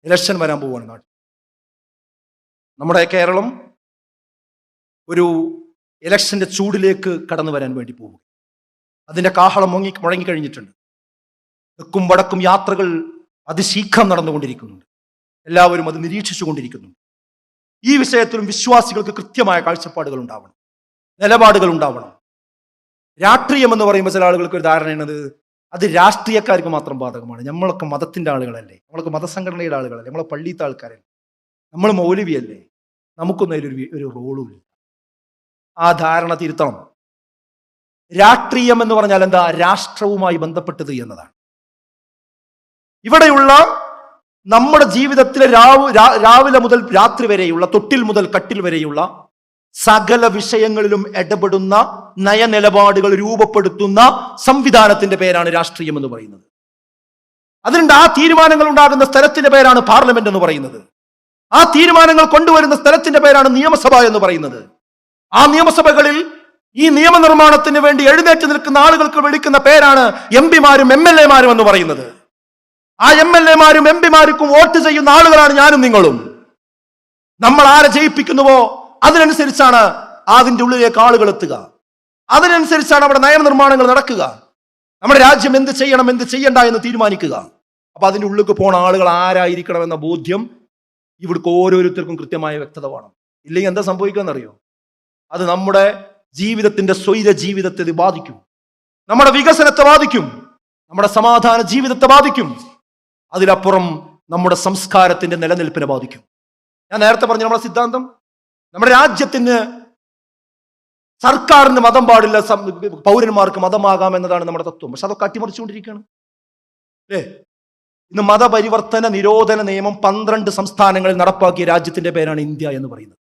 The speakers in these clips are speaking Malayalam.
ഇലക്ഷൻ വരാൻ പോവുകയാണ് നാട്ടിൽ. നമ്മുടെ കേരളം ഒരു ഇലക്ഷന്റെ ചൂടിലേക്ക് കടന്നു വരാൻ വേണ്ടി പോകും. അതിന്റെ കാഹളം മുഴങ്ങിക്കഴിഞ്ഞിട്ടുണ്ട്. തെക്കും വടക്കും യാത്രകൾ അതിശീഘ്രം നടന്നുകൊണ്ടിരിക്കുന്നുണ്ട്. എല്ലാവരും അത് നിരീക്ഷിച്ചു കൊണ്ടിരിക്കുന്നുണ്ട്. ഈ വിഷയത്തിലും വിശ്വാസികൾക്ക് കൃത്യമായ കാഴ്ചപ്പാടുകൾ ഉണ്ടാവണം, നിലപാടുകൾ ഉണ്ടാവണം. രാഷ്ട്രീയം എന്ന് പറയുമ്പോൾ ചില ആളുകൾക്ക് ഒരു ധാരണയുള്ളത് അത് രാഷ്ട്രീയക്കാർക്ക് മാത്രം ബാധകമാണ്. നമ്മളൊക്കെ മതത്തിന്റെ ആളുകളല്ലേ, നമ്മളൊക്കെ മതസംഘടനയുടെ ആളുകളല്ലേ, നമ്മളെ പള്ളിയത്തെ ആൾക്കാരല്ലേ, നമ്മൾ മൗലവിയല്ലേ, നമുക്കൊന്നും അതിലൊരു റോളും ഇല്ല. ആ ധാരണ തിരുത്തണം. രാഷ്ട്രീയം എന്ന് പറഞ്ഞാൽ എന്താ? രാഷ്ട്രവുമായി ബന്ധപ്പെട്ടത് എന്നതാണ്. ഇവിടെയുള്ള നമ്മുടെ ജീവിതത്തിലെ രാവിലെ മുതൽ രാത്രി വരെയുള്ള, തൊട്ടിൽ മുതൽ കട്ടിൽ വരെയുള്ള സകല വിഷയങ്ങളിലും ഇടപെടുന്ന നയനിലപാടുകൾ രൂപപ്പെടുത്തുന്ന സംവിധാനത്തിന്റെ പേരാണ് രാഷ്ട്രീയം എന്ന് പറയുന്നത്. അതിനുണ്ട് ആ തീരുമാനങ്ങൾ ഉണ്ടാകുന്ന സ്ഥലത്തിന്റെ പേരാണ് പാർലമെന്റ് എന്ന് പറയുന്നത്. ആ തീരുമാനങ്ങൾ കൊണ്ടുവരുന്ന സ്ഥലത്തിന്റെ പേരാണ് നിയമസഭ എന്ന് പറയുന്നത്. ആ നിയമസഭകളിൽ ഈ നിയമനിർമ്മാണത്തിന് വേണ്ടി എഴുന്നേറ്റ് നിൽക്കുന്ന ആളുകൾക്ക് വിളിക്കുന്ന പേരാണ് എംപിമാരും MLA-മാരും എന്ന് പറയുന്നത്. ആ MLA-മാരും MP-മാർക്കും വോട്ട് ചെയ്യുന്ന ആളുകളാണ് ഞാനും നിങ്ങളും. നമ്മൾ ആരെ ജയിപ്പിക്കുന്നുവോ അതിനനുസരിച്ചാണ് അതിന്റെ ഉള്ളിലേക്ക് ആളുകൾ എത്തുക. അതിനനുസരിച്ചാണ് അവിടെ നയനിർമ്മാണങ്ങൾ നടക്കുക. നമ്മുടെ രാജ്യം എന്ത് ചെയ്യണം, എന്ത് ചെയ്യണ്ട എന്ന് തീരുമാനിക്കുക. അപ്പൊ അതിന്റെ ഉള്ളിലേക്ക് പോണ ആളുകൾ ആരായിരിക്കണമെന്ന ബോധ്യം ഇവിടേക്ക് ഓരോരുത്തർക്കും കൃത്യമായ വ്യക്തത വേണം. ഇല്ലെങ്കിൽ എന്താ സംഭവിക്കാന്നറിയോ? അത് നമ്മുടെ ജീവിതത്തിന്റെ സ്വൈര ജീവിതത്തെ ബാധിക്കും, നമ്മുടെ വികസനത്തെ ബാധിക്കും, നമ്മുടെ സമാധാന ജീവിതത്തെ ബാധിക്കും, അതിലപ്പുറം നമ്മുടെ സംസ്കാരത്തിന്റെ നിലനിൽപ്പിനെ ബാധിക്കും. ഞാൻ നേരത്തെ പറഞ്ഞു നമ്മുടെ സിദ്ധാന്തം, നമ്മുടെ രാജ്യത്തിന് സർക്കാരിന് മതം പാടില്ല, പൗരന്മാർക്ക് മതമാകാം എന്നതാണ് നമ്മുടെ തത്വം. പക്ഷെ അതൊക്കെ അട്ടിമറിച്ചുകൊണ്ടിരിക്കുകയാണ് അല്ലേ? ഇന്ന് മതപരിവർത്തന നിരോധന നിയമം 12 സംസ്ഥാനങ്ങളിൽ നടപ്പാക്കിയ രാജ്യത്തിന്റെ പേരാണ് ഇന്ത്യ എന്ന് പറയുന്നത്.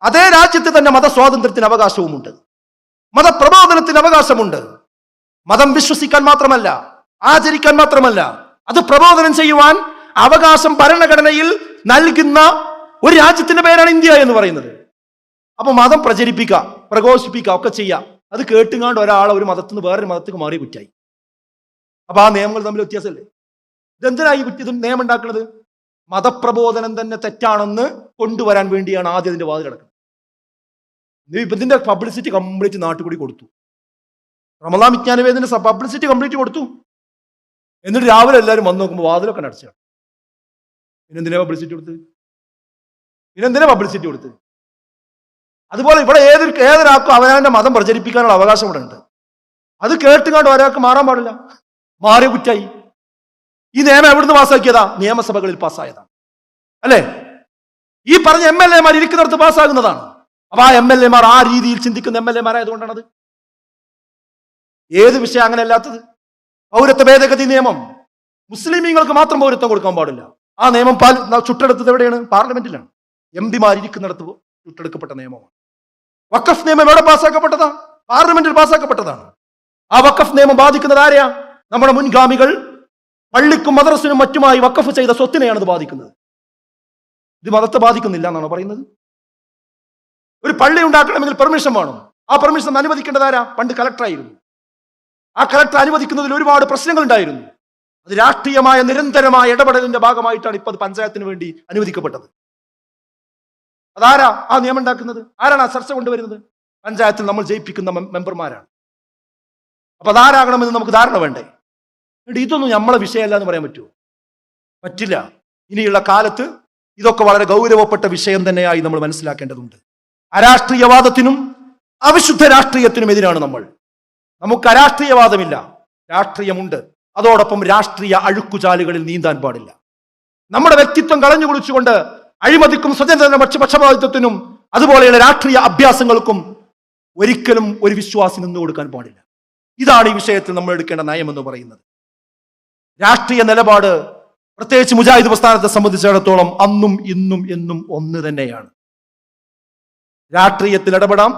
അതേ രാജ്യത്ത് തന്നെ മതസ്വാതന്ത്ര്യത്തിന് അവകാശവുമുണ്ട്, മതപ്രബോധനത്തിന് അവകാശമുണ്ട്. മതം വിശ്വസിക്കാൻ മാത്രമല്ല, ആചരിക്കാൻ മാത്രമല്ല, അത് പ്രബോധനം ചെയ്യുവാൻ അവകാശം ഭരണഘടനയിൽ നൽകുന്ന ഒരു രാജ്യത്തിന്റെ പേരാണ് ഇന്ത്യ എന്ന് പറയുന്നത്. അപ്പൊ മതം പ്രചരിപ്പിക്കുക, പ്രഘോഷിപ്പിക്കുക ഒക്കെ ചെയ്യാം. അത് കേട്ടുങ്ങാണ്ട് ഒരാളെ ഒരു മതത്തിൽ നിന്ന് വേറൊരു മതത്തിക്ക് മാറി കുറ്റായി. അപ്പൊ ആ നിയമങ്ങൾ തമ്മിൽ വ്യത്യാസമല്ലേ? ഇതെന്തിനായി ഇത് നിയമം ഉണ്ടാക്കുന്നത്? മതപ്രബോധനം തന്നെ തെറ്റാണെന്ന് കൊണ്ടുവരാൻ വേണ്ടിയാണ് ആദ്യം അതിന്റെ വാതിൽ കിടക്കുന്നത്. ഇതിന്റെ പബ്ലിസിറ്റി കംപ്ലീറ്റ് നാട്ടുകൂടി കൊടുത്തു. റമദാൻ വിജ്ഞാനവേദിന്റെ പബ്ലിസിറ്റി കംപ്ലീറ്റ് കൊടുത്തു. എന്നിട്ട് രാവിലെ എല്ലാവരും വന്ന് നോക്കുമ്പോൾ വാതിലൊക്കെ അടച്ചാണ്. പിന്നെന്തിനാ പബ്ലിസിറ്റി കൊടുത്ത്? അതുപോലെ ഇവിടെ ഏതൊരാൾക്കും അവനവന്റെ മതം പ്രചരിപ്പിക്കാനുള്ള അവകാശം ഇവിടെ ഉണ്ട്. അത് കേട്ടുകൊണ്ട് ഒരാൾക്ക് മാറാൻ പാടില്ല, മാറിയ കുറ്റായി. ഈ നിയമം എവിടുന്ന് പാസ്സാക്കിയതാ? നിയമസഭകളിൽ പാസ്സായതാണ് അല്ലേ? ഈ പറഞ്ഞ MLA-മാർ ഇരിക്കുന്നിടത്ത് പാസ്സാകുന്നതാണ്. അപ്പൊ ആ MLA-മാർ ആ രീതിയിൽ ചിന്തിക്കുന്ന MLA-മാരായതുകൊണ്ടാണത്. ഏത് വിഷയം അങ്ങനെ അല്ലാത്തത്? പൗരത്വ ഭേദഗതി നിയമം, മുസ്ലിമീങ്ങൾക്ക് മാത്രം പൗരത്വം കൊടുക്കാൻ പാടില്ല. ആ നിയമം ചുട്ടെടുത്തത് എവിടെയാണ്? പാർലമെന്റിലാണ്. MP-മാർ ഇരിക്കുന്നിടത്ത് ചുട്ടെടുക്കപ്പെട്ട നിയമമാണ്. വഖഫ് നിയമം എവിടെ പാസ്സാക്കപ്പെട്ടതാ? പാർലമെന്റിൽ പാസ്സാക്കപ്പെട്ടതാണ്. ആ വഖഫ് നിയമം ബാധിക്കുന്നത് ആരെയാ? നമ്മുടെ മുൻഗാമികൾ പള്ളിക്കും മദ്രസിനും മറ്റുമായി വഖഫ് ചെയ്ത സ്വത്തിനെയാണ് ഇത് ബാധിക്കുന്നത്. ഇത് മതത്തെ ബാധിക്കുന്നില്ല എന്നാണോ പറയുന്നത്? ഒരു പള്ളി ഉണ്ടാക്കണമെങ്കിൽ പെർമിഷൻ വേണം. ആ പെർമിഷൻ അനുവദിക്കേണ്ടത് ആരാ? പണ്ട് കലക്ടറായിരുന്നു. ആ കലക്ടർ അനുവദിക്കുന്നതിൽ ഒരുപാട് പ്രശ്നങ്ങൾ ഉണ്ടായിരുന്നു. അത് രാഷ്ട്രീയമായ നിരന്തരമായ ഇടപെടലിന്റെ ഭാഗമായിട്ടാണ് ഇപ്പൊ പഞ്ചായത്തിന് വേണ്ടി അനുവദിക്കപ്പെട്ടത്. അതാരാ ആ നിയമം ഉണ്ടാക്കുന്നത്? ആരാണ് ആ ചർച്ച കൊണ്ടുവരുന്നത്? പഞ്ചായത്തിൽ നമ്മൾ ജയിപ്പിക്കുന്ന മെമ്പർമാരാണ്. അപ്പൊ അതാരാകണമെന്ന് നമുക്ക് ധാരണ വേണ്ടേ? ഇതൊന്നും നമ്മളെ വിഷയമല്ല എന്ന് പറയാൻ പറ്റുമോ? പറ്റില്ല. ഇനിയുള്ള കാലത്ത് ഇതൊക്കെ വളരെ ഗൗരവപ്പെട്ട വിഷയം തന്നെയായി നമ്മൾ മനസ്സിലാക്കേണ്ടതുണ്ട്. അരാഷ്ട്രീയവാദത്തിനും അവിശുദ്ധ രാഷ്ട്രീയത്തിനും എതിരാണ് നമ്മൾ. നമുക്ക് അരാഷ്ട്രീയവാദമില്ല, രാഷ്ട്രീയമുണ്ട്. അതോടൊപ്പം രാഷ്ട്രീയ അഴുക്കുചാലുകളിൽ നീന്താൻ പാടില്ല. നമ്മുടെ വ്യക്തിത്വം കളഞ്ഞു കുളിച്ചുകൊണ്ട് അഴിമതിക്കും സ്വതന്ത്ര പക്ഷപാതിത്വത്തിനും അതുപോലെയുള്ള രാഷ്ട്രീയ അഭ്യാസങ്ങൾക്കും ഒരിക്കലും ഒരു വിശ്വാസി നിന്നു കൊടുക്കാൻ പാടില്ല. ഇതാണ് ഈ വിഷയത്തിൽ നമ്മൾ എടുക്കേണ്ട നയം എന്ന് പറയുന്നത്. രാഷ്ട്രീയ നിലപാട് പ്രത്യേകിച്ച് മുജാഹിദ് പ്രസ്ഥാനത്തെ സംബന്ധിച്ചിടത്തോളം അന്നും ഇന്നും എന്നും ഒന്ന് തന്നെയാണ്. രാഷ്ട്രീയത്തിൽ ഇടപെടാം,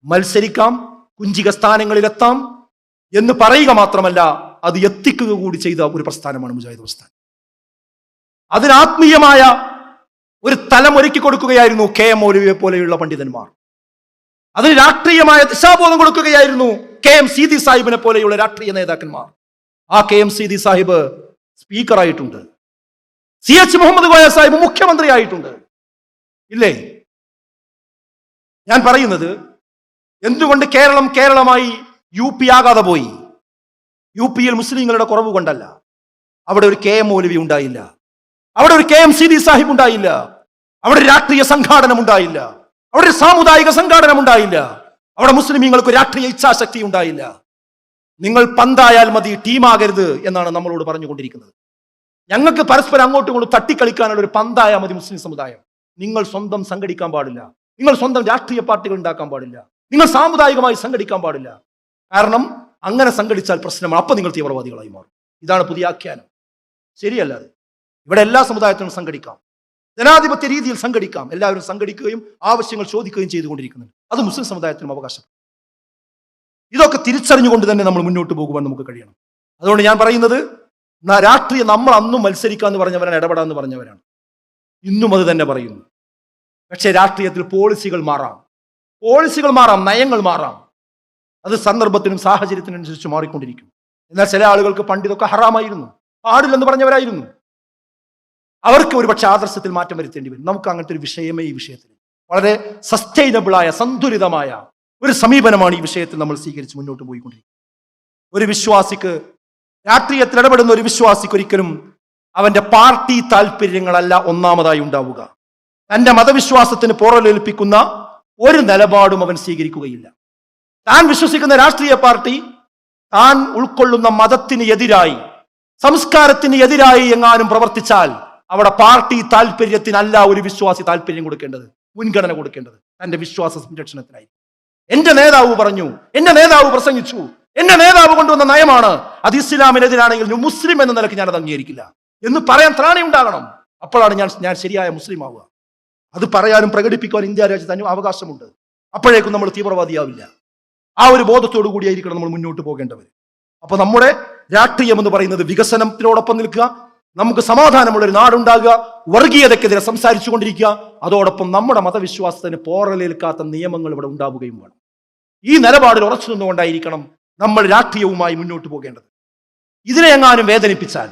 മത്സരിക്കാം, കുഞ്ചിക സ്ഥാനങ്ങളിലെത്താം എന്ന് പറയുക മാത്രമല്ല അത് എത്തിക്കുക കൂടി ചെയ്ത ഒരു പ്രസ്ഥാനമാണ് മുജാഹിദ് പ്രസ്ഥാനം. അതിന് ആത്മീയമായ ഒരു തലം ഒരുക്കി കൊടുക്കുകയായിരുന്നു KM മൗലവിയെ പോലെയുള്ള പണ്ഡിതന്മാർ. അതിന് രാഷ്ട്രീയമായ ദിശാബോധം കൊടുക്കുകയായിരുന്നു KM സീതി സാഹിബിനെ പോലെയുള്ള രാഷ്ട്രീയ നേതാക്കന്മാർ. ആ KM സീതി സാഹിബ് സ്പീക്കറായിട്ടുണ്ട്, CH മുഹമ്മദ് കോയ സാഹിബ് മുഖ്യമന്ത്രിയായിട്ടുണ്ട്, ഇല്ലേ? ഞാൻ പറയുന്നത് എന്തുകൊണ്ട് കേരളമായി UP ആകാതെ പോയി? UP മുസ്ലിങ്ങളുടെ കുറവ് കൊണ്ടല്ല. അവിടെ ഒരു KM മൗലവി ഉണ്ടായില്ല, അവിടെ ഒരു KM സിദി സാഹിബ് ഉണ്ടായില്ല, അവിടെ രാഷ്ട്രീയ സംഘാടനം ഉണ്ടായില്ല, അവിടെ സാമുദായിക സംഘാടനം ഉണ്ടായില്ല, അവിടെ മുസ്ലിമീങ്ങൾക്ക് രാഷ്ട്രീയ ഇച്ഛാശക്തി ഉണ്ടായില്ല. നിങ്ങൾ പന്തായാൽ മതി, ടീമാകരുത് എന്നാണ് നമ്മളോട് പറഞ്ഞുകൊണ്ടിരിക്കുന്നത്. ഞങ്ങൾക്ക് പരസ്പരം അങ്ങോട്ടും ഇങ്ങോട്ടും തട്ടിക്കളിക്കാനുള്ള ഒരു പന്തായാൽ മതി മുസ്ലിം സമുദായം. നിങ്ങൾ സ്വന്തം സംഘടിക്കാൻ പാടില്ല, നിങ്ങൾ സ്വന്തം രാഷ്ട്രീയ പാർട്ടികൾ ഉണ്ടാക്കാൻ പാടില്ല, നിങ്ങൾ സാമുദായികമായി സംഘടിക്കാൻ പാടില്ല. കാരണം അങ്ങനെ സംഘടിച്ചാൽ പ്രശ്നമാണ്, അപ്പൊ നിങ്ങൾ തീവ്രവാദികളായി മാറും. ഇതാണ് പുതിയ ആഖ്യാനം. ശരിയല്ല അത്. ഇവിടെ എല്ലാ സമുദായത്തിനും സംഘടിക്കാം, ജനാധിപത്യ രീതിയിൽ സംഘടിക്കാം, എല്ലാവരും സംഘടിക്കുകയും ആവശ്യങ്ങൾ ചോദിക്കുകയും ചെയ്തുകൊണ്ടിരിക്കുന്നുണ്ട്. അത് മുസ്ലിം സമുദായത്തിനും അവകാശം. ഇതൊക്കെ തിരിച്ചറിഞ്ഞുകൊണ്ട് തന്നെ നമ്മൾ മുന്നോട്ട് പോകുവാൻ നമുക്ക് കഴിയണം. അതുകൊണ്ട് ഞാൻ പറയുന്നത്, രാഷ്ട്രീയം നമ്മൾ അന്നും മത്സരിക്കാന്ന് പറഞ്ഞവരാണ്, ഇടപെടാന്ന് പറഞ്ഞവരാണ്, ഇന്നും അത് തന്നെ പറയുന്നു. പക്ഷേ രാഷ്ട്രീയത്തിൽ പോളിസികൾ മാറാം, നയങ്ങൾ മാറാം. അത് സന്ദർഭത്തിനും സാഹചര്യത്തിനനുസരിച്ച് മാറിക്കൊണ്ടിരിക്കും. എന്നാൽ ചില ആളുകൾക്ക് പണ്ടിതൊക്കെ ഹറാമായിരുന്നു, പാടില്ലെന്ന് പറഞ്ഞവരായിരുന്നു. അവർക്ക് ഒരുപക്ഷെ ആദർശത്തിൽ മാറ്റം വരുത്തേണ്ടി വരും. നമുക്ക് അങ്ങനത്തെ ഒരു വിഷയമേ ഈ വിഷയത്തിൽ. വളരെ സസ്റ്റൈനബിളായ, സന്തുലിതമായ ഒരു സമീപനമാണ് ഈ വിഷയത്തിൽ നമ്മൾ സ്വീകരിച്ച് മുന്നോട്ട് പോയിക്കൊണ്ടിരിക്കുന്നത്. ഒരു വിശ്വാസിക്ക്, രാഷ്ട്രീയത്തിൽ ഇടപെടുന്ന ഒരു വിശ്വാസിക്ക് ഒരിക്കലും അവന്റെ പാർട്ടി താല്പര്യങ്ങളല്ല ഒന്നാമതായി ഉണ്ടാവുക. തന്റെ മതവിശ്വാസത്തിന് പോറലേൽപ്പിക്കുന്ന ഒരു നിലപാടും അവൻ സ്വീകരിക്കുകയില്ല. താൻ വിശ്വസിക്കുന്ന രാഷ്ട്രീയ പാർട്ടി താൻ ഉൾക്കൊള്ളുന്ന മതത്തിന് എതിരായി, സംസ്കാരത്തിന് എതിരായി എങ്ങാനും പ്രവർത്തിച്ചാൽ അവിടെ പാർട്ടി താല്പര്യത്തിനല്ല ഒരു വിശ്വാസി താല്പര്യം കൊടുക്കേണ്ടത്, മുൻഗണന കൊടുക്കേണ്ടത് തന്റെ വിശ്വാസ സംരക്ഷണത്തിനായി. എന്റെ നേതാവ് പറഞ്ഞു, എന്റെ നേതാവ് പ്രസംഗിച്ചു, എന്റെ നേതാവ് കൊണ്ടുവന്ന നയമാണ്, അത് ഇസ്ലാമിനെതിരാണെങ്കിൽ മുസ്ലിം എന്ന നിലയ്ക്ക് ഞാനത് അംഗീകരിക്കില്ല എന്ന് പറയാൻ ത്രാണി ഉണ്ടാകണം. അപ്പോഴാണ് ഞാൻ ശരിയായ മുസ്ലിം ആവുക. അത് പറയാനും പ്രകടിപ്പിക്കാനും ഇന്ത്യ രാജ്യത്തിന് അവകാശമുണ്ട്. അപ്പോഴേക്കും നമ്മൾ തീവ്രവാദിയാവില്ല. ആ ഒരു ബോധത്തോടു കൂടിയായിരിക്കണം നമ്മൾ മുന്നോട്ട് പോകേണ്ടവർ. അപ്പൊ നമ്മുടെ രാഷ്ട്രീയം എന്ന് പറയുന്നത് വികസനത്തിനോടൊപ്പം നിൽക്കുക, നമുക്ക് സമാധാനമുള്ള ഒരു നാടുണ്ടാകുക, വർഗീയതക്കെതിരെ സംസാരിച്ചു കൊണ്ടിരിക്കുക, അതോടൊപ്പം നമ്മുടെ മതവിശ്വാസത്തിന് പോറലേൽക്കാത്ത നിയമങ്ങൾ ഇവിടെ ഉണ്ടാവുകയും വേണം. ഈ നിലപാടിൽ ഉറച്ചു നിന്നുകൊണ്ടായിരിക്കണം നമ്മൾ രാഷ്ട്രീയവുമായി മുന്നോട്ട് പോകേണ്ടത്. ഇതിനെ എങ്ങാനും വേദനിപ്പിച്ചാൽ,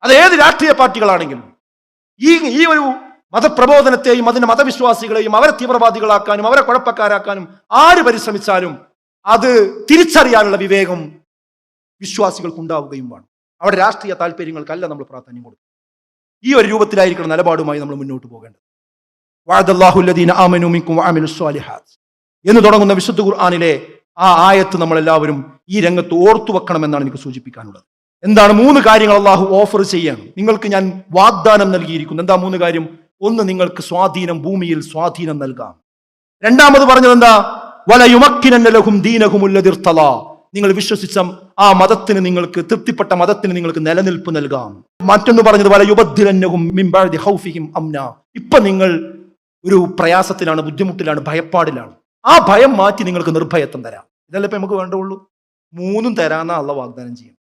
അത് ഏത് രാഷ്ട്രീയ പാർട്ടികളാണെങ്കിലും, ഈ ഒരു മതപ്രബോധനത്തെയും അതിന്റെ മതവിശ്വാസികളെയും അവരെ തീവ്രവാദികളാക്കാനും അവരെ കുഴപ്പക്കാരാക്കാനും ആര് പരിശ്രമിച്ചാലും അത് തിരിച്ചറിയാനുള്ള വിവേകം വിശ്വാസികൾക്ക് ഉണ്ടാവുകയും വേണം. അവിടെ രാഷ്ട്രീയ താല്പര്യങ്ങൾക്കല്ല നമ്മൾ പ്രാധാന്യം കൊടുക്കുക. ഈ ഒരു രൂപത്തിലായിരിക്കണം നിലപാടുമായി നമ്മൾ മുന്നോട്ട് പോകേണ്ടത്. വഅദല്ലാഹുല്ലദീന ആമനൂ മിൻകും വഅമിലുസ് സ്വാലിഹാത്ത് എന്ന് തുടങ്ങുന്ന വിശുദ്ധ ഖുർആനിലെ ആ ആയത്ത് നമ്മൾ എല്ലാവരും ഈ രംഗത്ത് ഓർത്തു വെക്കണമെന്നാണ് എനിക്ക് സൂചിപ്പിക്കാനുള്ളത്. എന്താണ് 3 കാര്യങ്ങൾ അള്ളാഹു ഓഫർ ചെയ്യാണ്, നിങ്ങൾക്ക് ഞാൻ വാഗ്ദാനം നൽകിയിരിക്കുന്നു. എന്താ 3 കാര്യം? ഒന്ന്, നിങ്ങൾക്ക് സ്വാധീനം, ഭൂമിയിൽ സ്വാധീനം നൽകാം. രണ്ടാമത് പറഞ്ഞത് എന്താ? വലയുമക്കിനന്ന ലഹും ദീനഹുമുല്ലദീ ഇർതളാ, നിങ്ങൾ വിശ്വസിച്ച ആ മതത്തിന്, നിങ്ങൾക്ക് തൃപ്തിപ്പെട്ട മതത്തിന് നിങ്ങൾക്ക് നിലനിൽപ്പ് നൽകാം. മറ്റൊന്ന് പറഞ്ഞത് വലയുബദ്ദിലന്നഹും മിൻ ബഅദി ഖൗഫിഹിം അംനാ, ഇപ്പൊ നിങ്ങൾ ഒരു പ്രയാസത്തിലാണ്, ബുദ്ധിമുട്ടിലാണ്, ഭയപ്പാടിലാണ്, ആ ഭയം മാറ്റി നിങ്ങൾക്ക് നിർഭയത്വം തരാം. ഇതല്ലേ ഇപ്പൊ നമുക്ക് വേണ്ടുള്ളൂ. 3 തരാന്ന അള്ളാഹു വാഗ്ദാനം ചെയ്യും.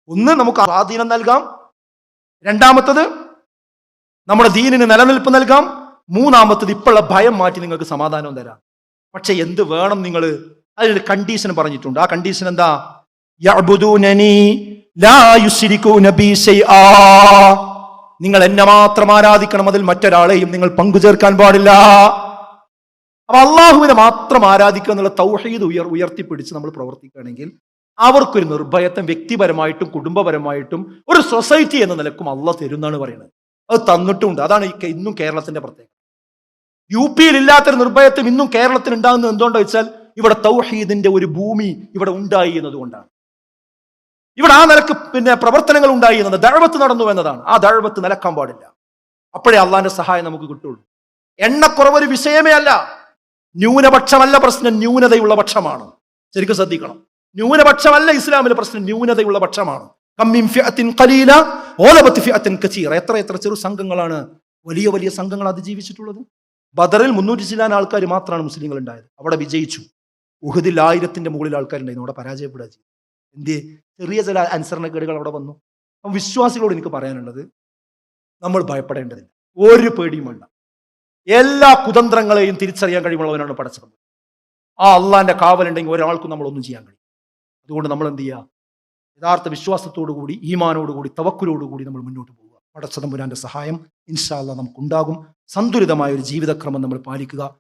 ഒന്ന്, നമുക്ക് സ്വാധീനം നൽകാം. രണ്ടാമത്തത്, നമ്മുടെ ദീനിന് നിലനിൽപ്പ് നൽകാം. മൂന്നാമത്തത്, ഇപ്പോഴുള്ള ഭയം മാറ്റി നിങ്ങൾക്ക് സമാധാനവും തരാം. പക്ഷെ എന്ത് വേണം? നിങ്ങൾ അതിനൊരു കണ്ടീഷൻ പറഞ്ഞിട്ടുണ്ട്. ആ കണ്ടീഷൻ എന്താ? യഅ്ബുദൂനനി ലാ യുശ്രികൂന ബി ശൈആ, നിങ്ങൾ എന്നെ മാത്രം ആരാധിക്കണം, അതിൽ മറ്റൊരാളെയും നിങ്ങൾ പങ്കുചേർക്കാൻ പാടില്ല. അപ്പൊ അള്ളാഹുവിനെ മാത്രം ആരാധിക്കുക എന്നുള്ള തൗഹീദ് ഉയർത്തിപ്പിടിച്ച് നമ്മൾ പ്രവർത്തിക്കുകയാണെങ്കിൽ അവർക്കൊരു നിർഭയത്വം വ്യക്തിപരമായിട്ടും കുടുംബപരമായിട്ടും ഒരു സൊസൈറ്റി എന്ന നിലക്കും അള്ളാഹ് തരുന്നാണ് പറയുന്നത്. അത് തന്നിട്ടുണ്ട്. അതാണ് ഇന്നും കേരളത്തിന്റെ പ്രത്യേകത. UP ഇല്ലാത്തൊരു നിർഭയത്വം ഇന്നും കേരളത്തിൽ ഉണ്ടാകുന്നത് എന്തുകൊണ്ടാ വെച്ചാൽ ഇവിടെ തൗഹീദിന്റെ ഒരു ഭൂമി ഇവിടെ ഉണ്ടായി എന്നതുകൊണ്ടാണ്. ഇവിടെ ആ നിലക്ക് പ്രവർത്തനങ്ങൾ ഉണ്ടായി എന്നത്, ദഅവത്ത് നടന്നു എന്നതാണ്. ആ ദഅവത്ത് നിലക്കാൻ പാടില്ല. അപ്പോഴേ അള്ളാഹിന്റെ സഹായം നമുക്ക് കിട്ടുള്ളൂ. എണ്ണക്കുറവ് ഒരു വിഷയമേ അല്ല, ന്യൂനപക്ഷമല്ല പ്രശ്നം, ന്യൂനതയുള്ള പക്ഷമാണ്. ശരിക്കും ശ്രദ്ധിക്കണം. ന്യൂനപക്ഷമല്ല ഇസ്ലാമിലെ പ്രശ്നം, ന്യൂനതയുള്ള പക്ഷമാണ്. കമ്മിൻ ഫിഅത്തിൻ ഖലീല ഗലബത് ഫിഅത്തിൻ കസീറ, എത്ര ചെറു സംഘങ്ങളാണ് വലിയ വലിയ സംഘങ്ങൾ അതിജീവിച്ചിട്ടുള്ളത്. ബദറിൽ 300 ചില്ലാൻ ആൾക്കാർ മാത്രമാണ് മുസ്ലിങ്ങൾ ഉണ്ടായത്, അവിടെ വിജയിച്ചു. ഉഹദിൽ 1000ന്റെ മുകളിൽ ആൾക്കാരുണ്ടായിരുന്നു, അവിടെ പരാജയപ്പെടുക ചെയ്തു. എന്തേ? ചെറിയ ചില അനുസരണക്കേടുകൾ അവിടെ വന്നു. അപ്പം വിശ്വാസികളോട് എനിക്ക് പറയാനുള്ളത്, നമ്മൾ ഭയപ്പെടേണ്ടതില്ല, ഒരു പേടിയും വേണ്ട. എല്ലാ കുതന്ത്രങ്ങളെയും തിരിച്ചറിയാൻ കഴിവുള്ളവനാണ് പടച്ചത്. ആ അള്ളാന്റെ കാവലുണ്ടെങ്കിൽ ഒരാൾക്കും നമ്മളൊന്നും ചെയ്യാൻ കഴിയും. അതുകൊണ്ട് നമ്മൾ എന്ത് ചെയ്യുക? യഥാർത്ഥ വിശ്വാസത്തോടുകൂടി, ഈമാനോടുകൂടി, തവക്കുലോടുകൂടി നമ്മൾ മുന്നോട്ട് പോകുക. പടച്ചതമ്പുരാന്റെ സഹായം ഇൻഷാ അല്ലാഹ് നമുക്കുണ്ടാകും. സന്തുലിതമായ ഒരു ജീവിതക്രമം നമ്മൾ പാലിക്കുക.